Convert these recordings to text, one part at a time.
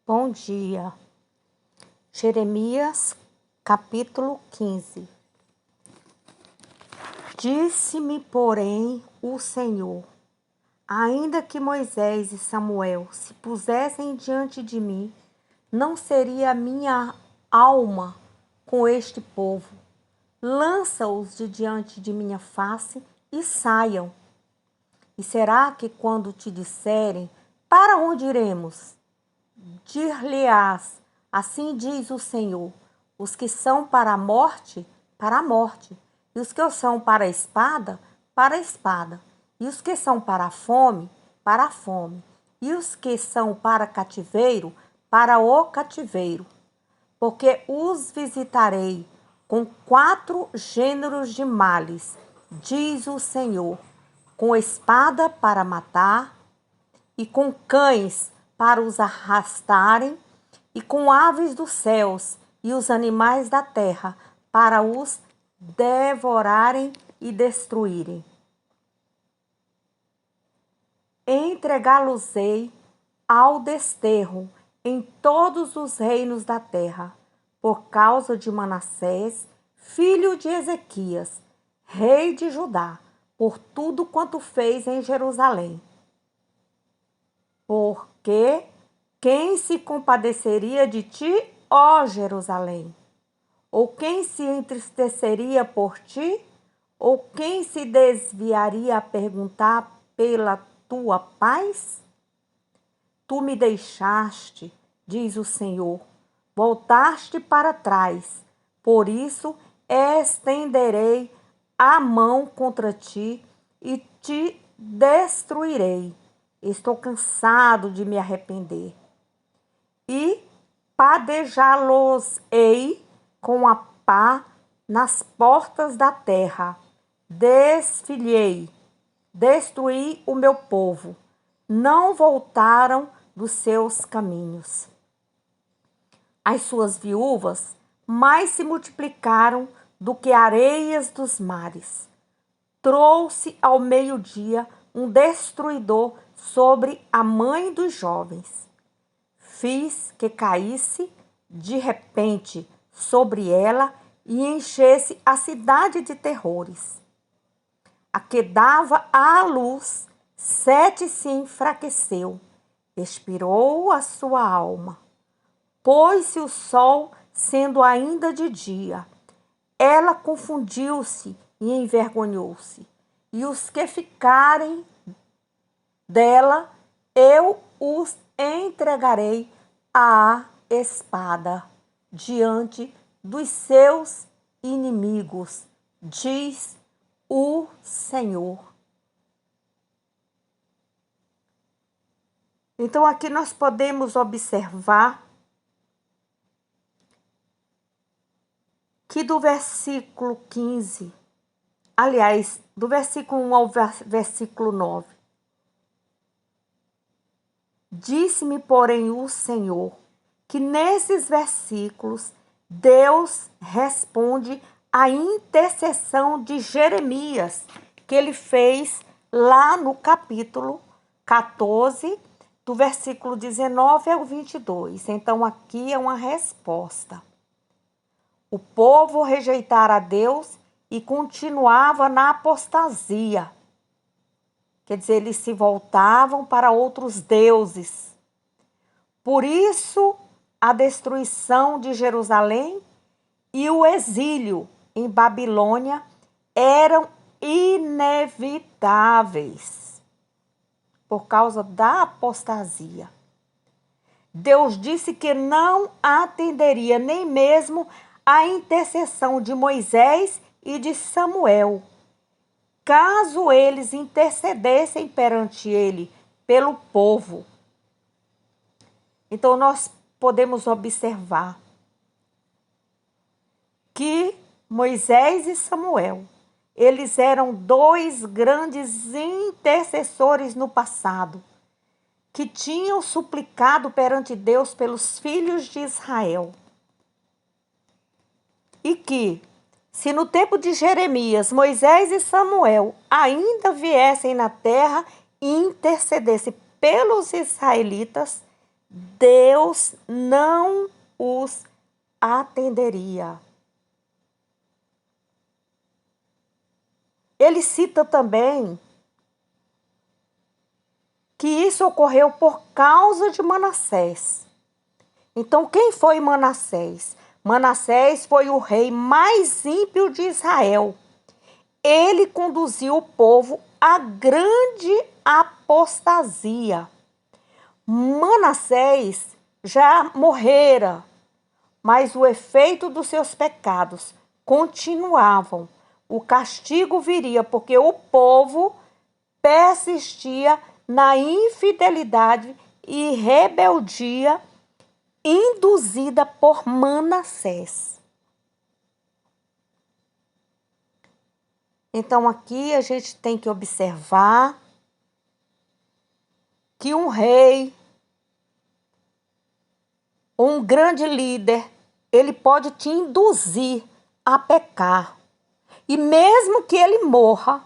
Bom dia. Jeremias, capítulo 15. Disse-me, porém, o Senhor: ainda que Moisés e Samuel se pusessem diante de mim, não seria a minha alma com este povo. Lança-os de diante de minha face e saiam. E será que quando te disserem: para onde iremos? Dir-lhe-ás: assim diz o Senhor: os que são para a morte, e os que são para a espada, e os que são para a fome, e os que são para o cativeiro. Porque os visitarei com 4 gêneros de males, diz o Senhor: com espada para matar, e com cães para os arrastarem, e com aves dos céus e os animais da terra para os devorarem e destruírem. Entregá-los-ei ao desterro em todos os reinos da terra, por causa de Manassés, filho de Ezequias, rei de Judá, por tudo quanto fez em Jerusalém. Porque quem se compadeceria de ti, ó Jerusalém? Ou quem se entristeceria por ti? Ou quem se desviaria a perguntar pela tua paz? Tu me deixaste, diz o Senhor, voltaste para trás. Por isso estenderei a mão contra ti e te destruirei. Estou cansado de me arrepender. E padejá-los-ei com a pá nas portas da terra. Destruí o meu povo. Não voltaram dos seus caminhos. As suas viúvas mais se multiplicaram do que areias dos mares. Trouxe ao meio-dia um destruidor sobre a mãe dos jovens. Fiz que caísse de repente sobre ela e enchesse a cidade de terrores. A que dava à luz, 7 se enfraqueceu, expirou a sua alma. Pôs-se o sol, sendo ainda de dia. Ela confundiu-se e envergonhou-se. E os que ficarem dela, eu os entregarei à espada diante dos seus inimigos, diz o Senhor. Então aqui nós podemos observar que do versículo 15, aliás, do versículo 1 ao versículo 9, disse-me, porém, o Senhor, que nesses versículos Deus responde à intercessão de Jeremias, que ele fez lá no capítulo 14, do versículo 19 ao 22. Então, aqui é uma resposta. O povo rejeitara a Deus e continuava na apostasia. Quer dizer, eles se voltavam para outros deuses. Por isso, a destruição de Jerusalém e o exílio em Babilônia eram inevitáveis por causa da apostasia. Deus disse que não atenderia nem mesmo a intercessão de Moisés e de Samuel, caso eles intercedessem perante ele pelo povo. Então, nós podemos observar que Moisés e Samuel, eles eram 2 grandes intercessores no passado, que tinham suplicado perante Deus pelos filhos de Israel. E que, se no tempo de Jeremias, Moisés e Samuel ainda viessem na terra e intercedessem pelos israelitas, Deus não os atenderia. Ele cita também que isso ocorreu por causa de Manassés. Então, quem foi Manassés? Manassés foi o rei mais ímpio de Israel. Ele conduziu o povo à grande apostasia. Manassés já morrera, mas o efeito dos seus pecados continuavam. O castigo viria porque o povo persistia na infidelidade e rebeldia induzida por Manassés. Então aqui a gente tem que observar que um rei, um grande líder, ele pode te induzir a pecar. E mesmo que ele morra,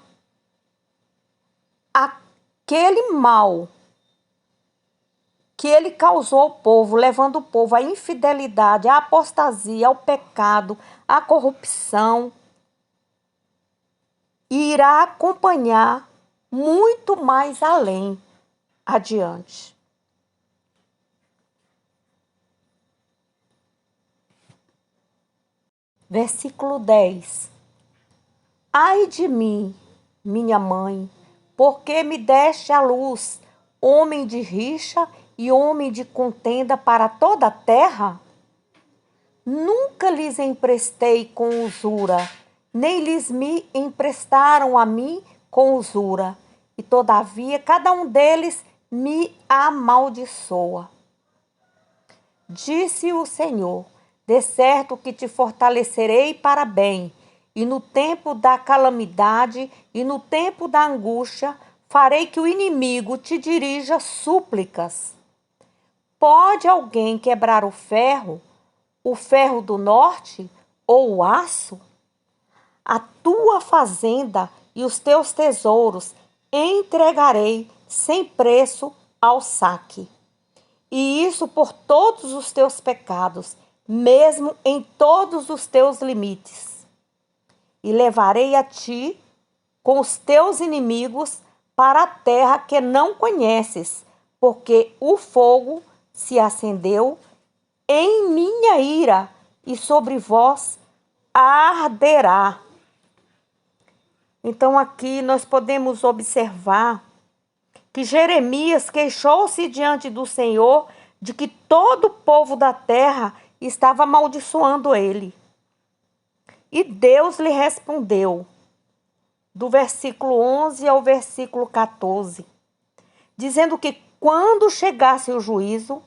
aquele mal que ele causou ao povo, levando o povo à infidelidade, à apostasia, ao pecado, à corrupção, irá acompanhar muito mais além adiante. Versículo 10. Ai de mim, minha mãe, porque me deste à luz, homem de rixa e homem de contenda para toda a terra? Nunca lhes emprestei com usura, nem lhes me emprestaram a mim com usura, e todavia cada um deles me amaldiçoa. Disse o Senhor: de certo que te fortalecerei para bem, e no tempo da calamidade e no tempo da angústia farei que o inimigo te dirija súplicas. Pode alguém quebrar o ferro do norte ou o aço? A tua fazenda e os teus tesouros entregarei sem preço ao saque. E isso por todos os teus pecados, mesmo em todos os teus limites. E levarei a ti com os teus inimigos para a terra que não conheces, porque o fogo se acendeu em minha ira e sobre vós arderá. Então aqui nós podemos observar que Jeremias queixou-se diante do Senhor de que todo o povo da terra estava amaldiçoando ele. E Deus lhe respondeu, do versículo 11 ao versículo 14, dizendo que quando chegasse o juízo,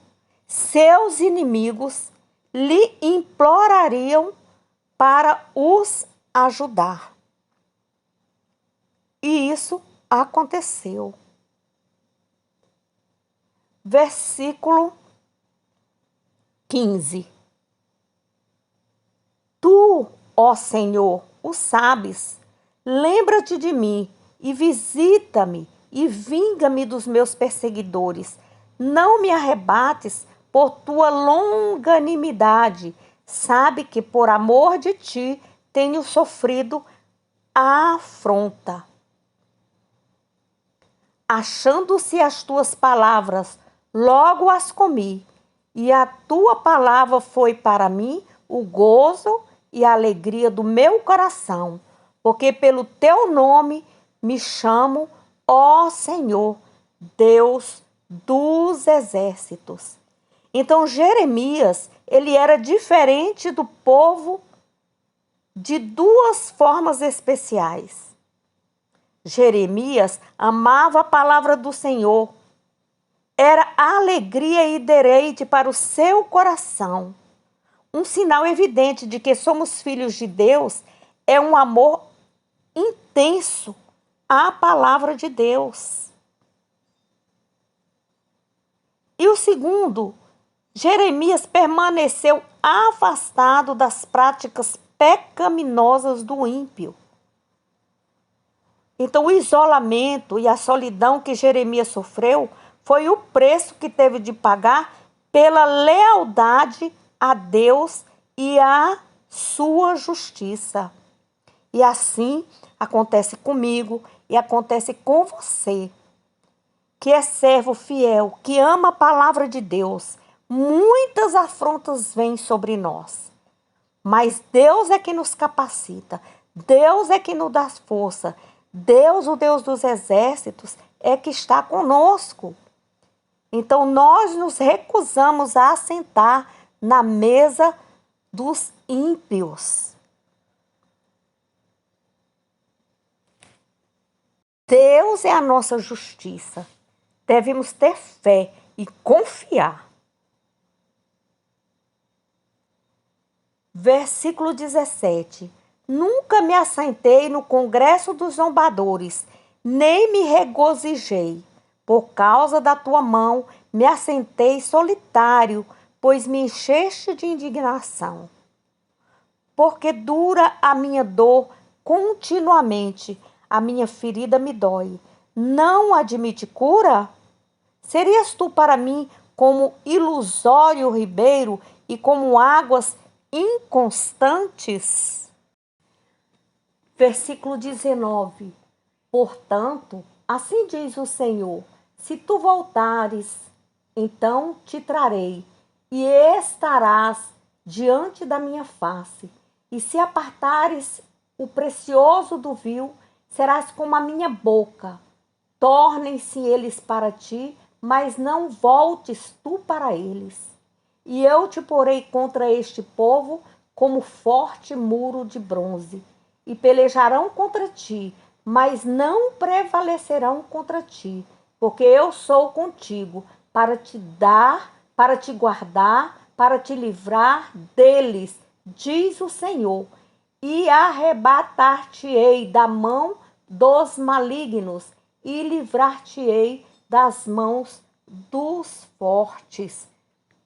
seus inimigos lhe implorariam para os ajudar. E isso aconteceu. Versículo 15. Tu, ó Senhor, o sabes, lembra-te de mim e visita-me e vinga-me dos meus perseguidores. Não me arrebates por tua longanimidade. Sabe que por amor de ti tenho sofrido afronta. Achando-se as tuas palavras, logo as comi, e a tua palavra foi para mim o gozo e a alegria do meu coração, porque pelo teu nome me chamo, ó Senhor, Deus dos exércitos. Então Jeremias, ele era diferente do povo de duas formas especiais. Jeremias amava a palavra do Senhor. Era alegria e deleite para o seu coração. Um sinal evidente de que somos filhos de Deus é um amor intenso à palavra de Deus. E o segundo, Jeremias permaneceu afastado das práticas pecaminosas do ímpio. Então, o isolamento e a solidão que Jeremias sofreu foi o preço que teve de pagar pela lealdade a Deus e a sua justiça. E assim acontece comigo e acontece com você, que é servo fiel, que ama a palavra de Deus. Muitas afrontas vêm sobre nós, mas Deus é que nos capacita, Deus é que nos dá força, Deus, o Deus dos exércitos, é que está conosco. Então nós nos recusamos a assentar na mesa dos ímpios. Deus é a nossa justiça. Devemos ter fé e confiar. Versículo 17. Nunca me assentei no congresso dos zombadores, nem me regozijei. Por causa da tua mão, me assentei solitário, pois me encheste de indignação. Porque dura a minha dor continuamente, a minha ferida me dói. Não admite cura? Serias tu para mim como ilusório ribeiro e como águas inconstantes? Versículo 19. Portanto, assim diz o Senhor, se tu voltares, então te trarei, e estarás diante da minha face. E se apartares o precioso do vil, serás como a minha boca. Tornem-se eles para ti, mas não voltes tu para eles. E eu te porei contra este povo como forte muro de bronze. E pelejarão contra ti, mas não prevalecerão contra ti, porque eu sou contigo, para te dar, para te guardar, para te livrar deles, diz o Senhor, e arrebatar-te-ei da mão dos malignos, e livrar-te-ei das mãos dos fortes.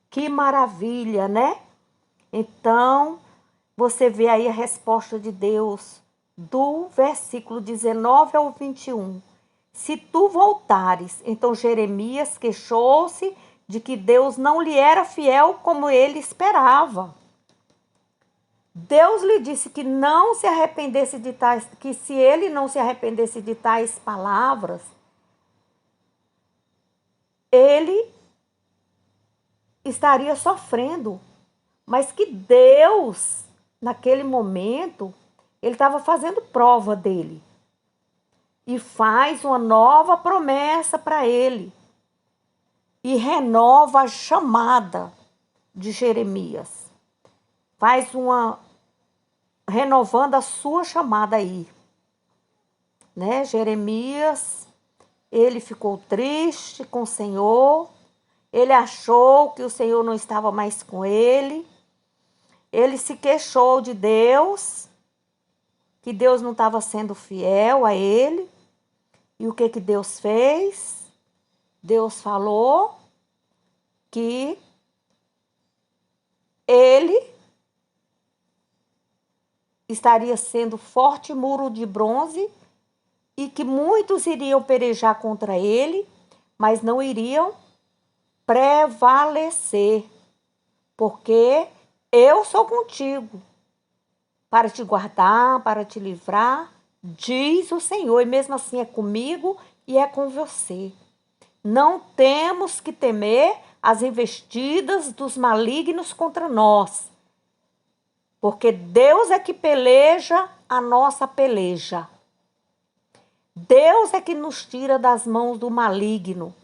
Que maravilha, né? Então, você vê aí a resposta de Deus do versículo 19 ao 21. Se tu voltares, então Jeremias queixou-se de que Deus não lhe era fiel como ele esperava. Deus lhe disse que não se arrependesse de tais, que se ele não se arrependesse de tais palavras, ele estaria sofrendo. Mas que Deus, naquele momento, ele estava fazendo prova dele. E faz uma nova promessa para ele. E renova a chamada de Jeremias. Faz uma renovando a sua chamada aí, né? Jeremias, ele ficou triste com o Senhor, ele achou que o Senhor não estava mais com ele, ele se queixou de Deus, que Deus não estava sendo fiel a ele. E o que Deus fez? Deus falou que ele estaria sendo forte muro de bronze e que muitos iriam pelejar contra ele, mas não iriam prevalecer, porque eu sou contigo para te guardar, para te livrar, diz o Senhor, e mesmo assim é comigo e é com você. Não temos que temer as investidas dos malignos contra nós, porque Deus é que peleja a nossa peleja. Deus é que nos tira das mãos do maligno.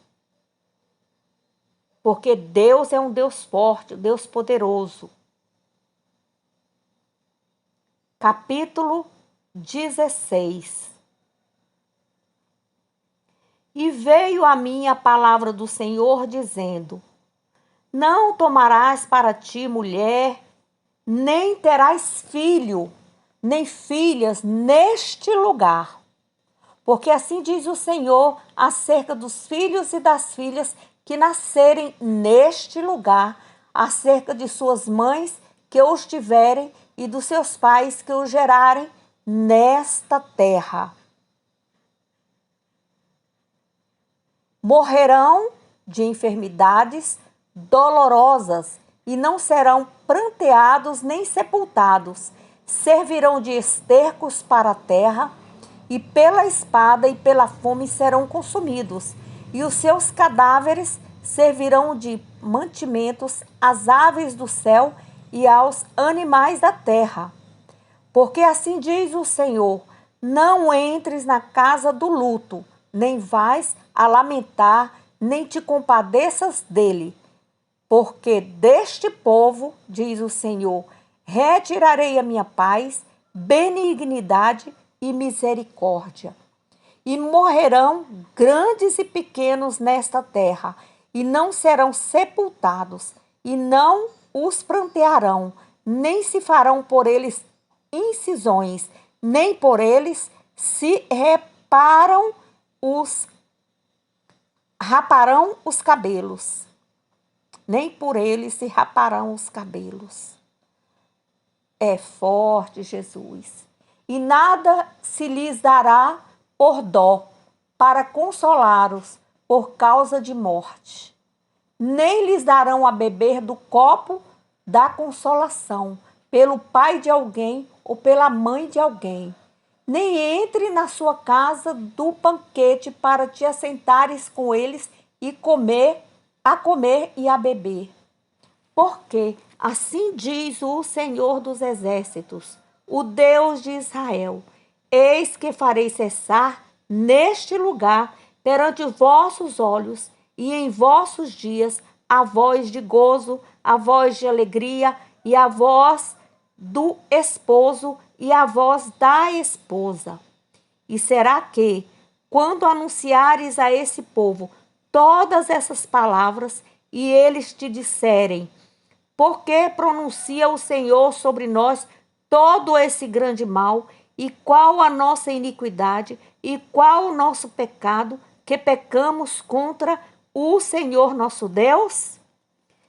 Porque Deus é um Deus forte, um Deus poderoso. Capítulo 16. E veio a mim a palavra do Senhor dizendo: não tomarás para ti mulher, nem terás filho, nem filhas neste lugar. Porque assim diz o Senhor acerca dos filhos e das filhas que nascerem neste lugar, acerca de suas mães que os tiverem e dos seus pais que os gerarem nesta terra. Morrerão de enfermidades dolorosas, e não serão pranteados nem sepultados. Servirão de estercos para a terra, e pela espada e pela fome serão consumidos. E os seus cadáveres servirão de mantimentos às aves do céu e aos animais da terra. Porque assim diz o Senhor: não entres na casa do luto, nem vais a lamentar, nem te compadeças dele. Porque deste povo, diz o Senhor, retirarei a minha paz, benignidade e misericórdia. E morrerão grandes e pequenos nesta terra, e não serão sepultados, e não os prantearão, nem se farão por eles incisões, nem por eles se raparão os cabelos. Nem por eles se raparão os cabelos. É forte, Jesus. E nada se lhes dará por dó, para consolá-los por causa de morte. Nem lhes darão a beber do copo da consolação, pelo pai de alguém ou pela mãe de alguém. Nem entre na sua casa do banquete para te assentares com eles e a comer e a beber. Porque assim diz o Senhor dos Exércitos, o Deus de Israel: eis que farei cessar neste lugar, perante os vossos olhos, e em vossos dias, a voz de gozo, a voz de alegria, e a voz do esposo, e a voz da esposa. E será que, quando anunciares a esse povo todas essas palavras, e eles te disserem: por que pronuncia o Senhor sobre nós todo esse grande mal? E qual a nossa iniquidade? E qual o nosso pecado que pecamos contra o Senhor nosso Deus?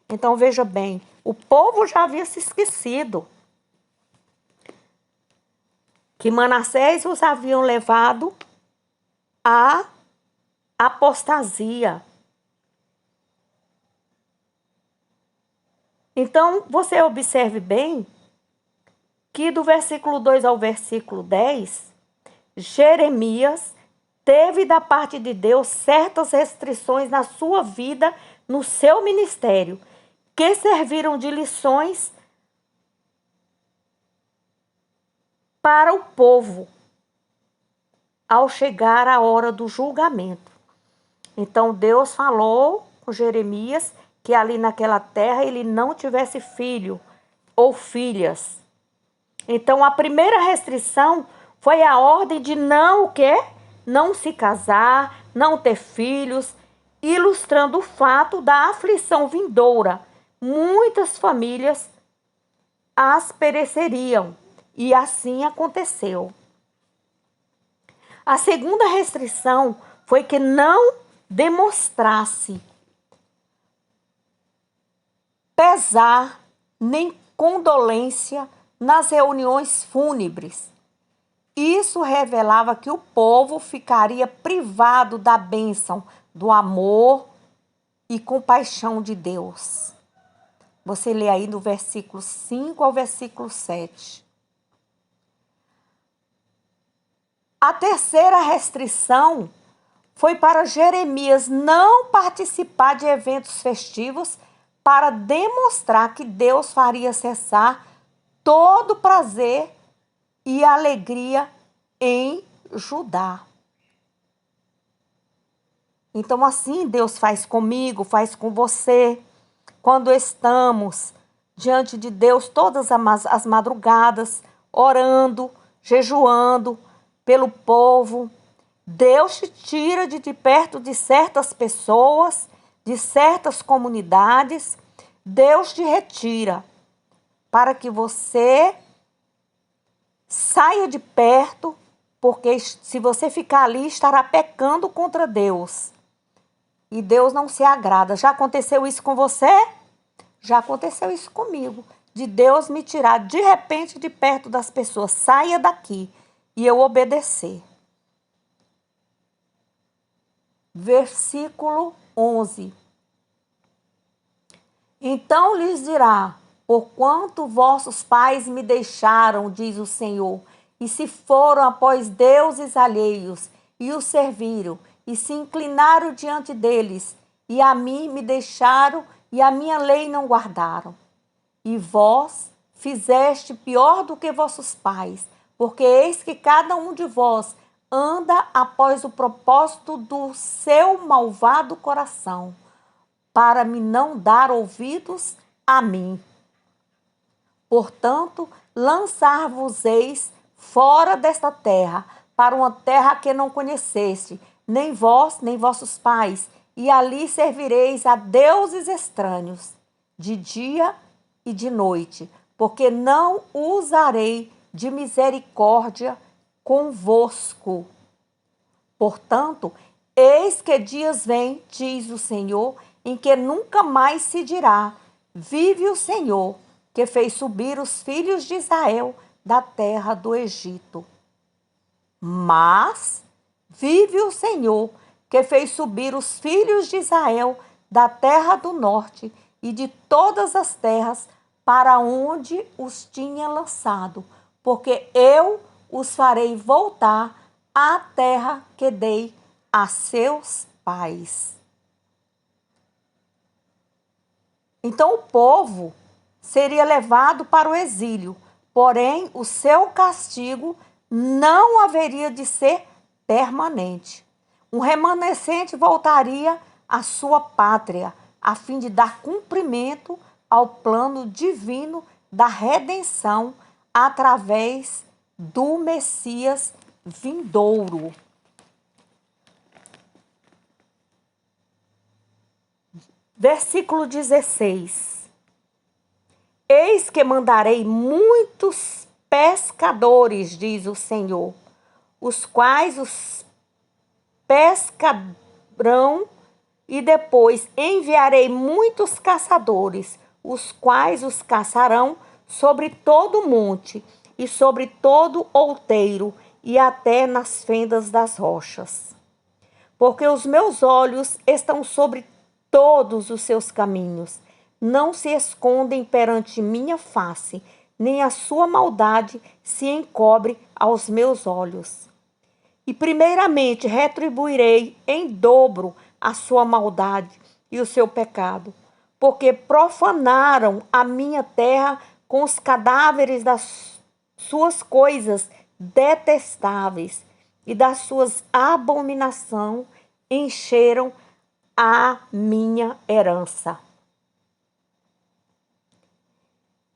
Então veja bem, o povo já havia se esquecido que Manassés os haviam levado à apostasia. Então, você observe bem que do versículo 2 ao versículo 10, Jeremias teve da parte de Deus certas restrições na sua vida, no seu ministério, que serviram de lições para o povo ao chegar a hora do julgamento. Então Deus falou com Jeremias que ali naquela terra ele não tivesse filho ou filhas. Então a primeira restrição foi a ordem de não o quê? Não se casar, não ter filhos, ilustrando o fato da aflição vindoura. Muitas famílias as pereceriam, e assim aconteceu. A segunda restrição foi que não demonstrasse pesar nem condolência nas reuniões fúnebres. Isso revelava que o povo ficaria privado da bênção, do amor e compaixão de Deus. Você lê aí do versículo 5 ao versículo 7. A terceira restrição foi para Jeremias não participar de eventos festivos para demonstrar que Deus faria cessar todo prazer e alegria em Judá. Então assim Deus faz comigo, faz com você, quando estamos diante de Deus todas as madrugadas, orando, jejuando pelo povo. Deus te tira de perto de certas pessoas, de certas comunidades. Deus te retira para que você saia de perto, porque se você ficar ali, estará pecando contra Deus. E Deus não se agrada. Já aconteceu isso com você? Já aconteceu isso comigo. De Deus me tirar de repente de perto das pessoas. Saia daqui. E eu obedecer. Versículo 11. Então lhes dirá: porquanto vossos pais me deixaram, diz o Senhor, e se foram após deuses alheios, e os serviram, e se inclinaram diante deles, e a mim me deixaram, e a minha lei não guardaram. E vós fizeste pior do que vossos pais, porque eis que cada um de vós anda após o propósito do seu malvado coração, para me não dar ouvidos a mim. Portanto, lançar-vos-eis fora desta terra, para uma terra que não conheceste, nem vós, nem vossos pais, e ali servireis a deuses estranhos, de dia e de noite, porque não usarei de misericórdia convosco. Portanto, eis que dias vêm, diz o Senhor, em que nunca mais se dirá: vive o Senhor, que fez subir os filhos de Israel da terra do Egito. Mas vive o Senhor, que fez subir os filhos de Israel da terra do norte e de todas as terras para onde os tinha lançado, porque eu os farei voltar à terra que dei a seus pais. Então o povo seria levado para o exílio, porém o seu castigo não haveria de ser permanente. Um remanescente voltaria à sua pátria, a fim de dar cumprimento ao plano divino da redenção através do Messias vindouro. Versículo 16. Eis que mandarei muitos pescadores, diz o Senhor, os quais os pescarão, e depois enviarei muitos caçadores, os quais os caçarão sobre todo o monte e sobre todo outeiro e até nas fendas das rochas. Porque os meus olhos estão sobre todos os seus caminhos, não se escondem perante minha face, nem a sua maldade se encobre aos meus olhos. E primeiramente retribuirei em dobro a sua maldade e o seu pecado, porque profanaram a minha terra com os cadáveres das suas coisas detestáveis, e das suas abominações encheram a minha herança.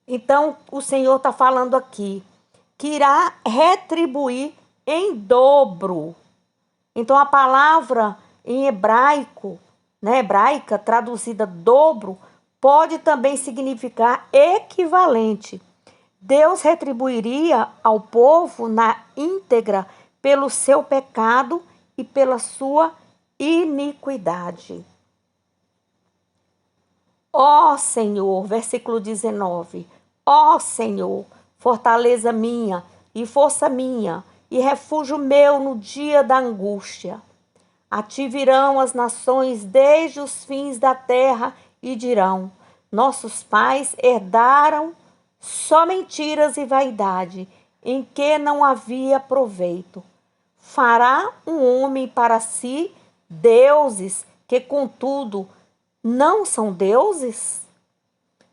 Então, o Senhor está falando aqui que irá retribuir em dobro. Então, a palavra em hebraico, hebraica, traduzida dobro, pode também significar equivalente. Deus retribuiria ao povo na íntegra pelo seu pecado e pela sua iniquidade. Ó Senhor, versículo 19. Ó Senhor, fortaleza minha e força minha e refúgio meu no dia da angústia. A ti virão as nações desde os fins da terra e dirão: nossos pais herdaram só mentiras e vaidade, em que não havia proveito. Fará um homem para si deuses que, contudo, não são deuses?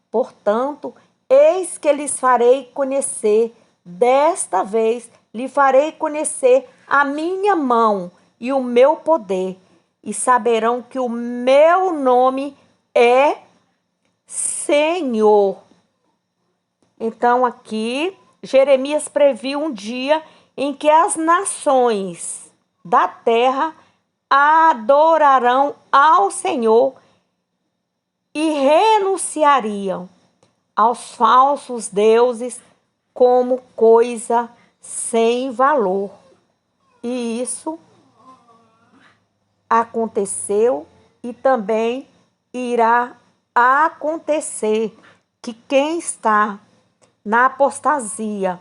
Portanto, eis que lhes farei conhecer, desta vez lhe farei conhecer a minha mão e o meu poder, e saberão que o meu nome é Senhor. Então aqui, Jeremias previu um dia em que as nações da terra adorarão ao Senhor e renunciariam aos falsos deuses como coisa sem valor. E isso aconteceu e também irá acontecer, que quem está na apostasia,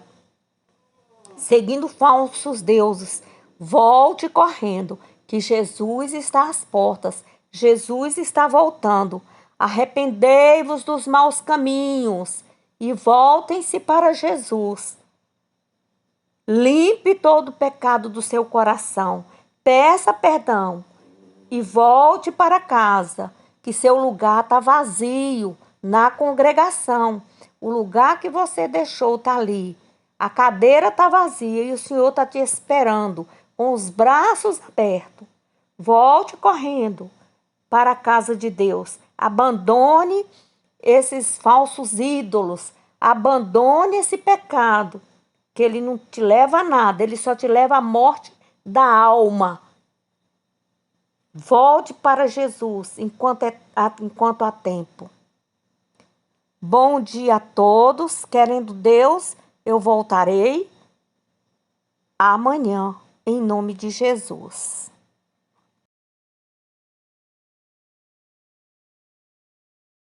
seguindo falsos deuses, volte correndo, que Jesus está às portas, Jesus está voltando. Arrependei-vos dos maus caminhos e voltem-se para Jesus. Limpe todo o pecado do seu coração. Peça perdão e volte para casa, que seu lugar está vazio na congregação. O lugar que você deixou está ali. A cadeira está vazia e o Senhor está te esperando com os braços abertos. Volte correndo para a casa de Deus. Abandone esses falsos ídolos. Abandone esse pecado, que ele não te leva a nada, ele só te leva à morte da alma. Volte para Jesus enquanto há tempo. Bom dia a todos. Querendo Deus, eu voltarei amanhã, em nome de Jesus.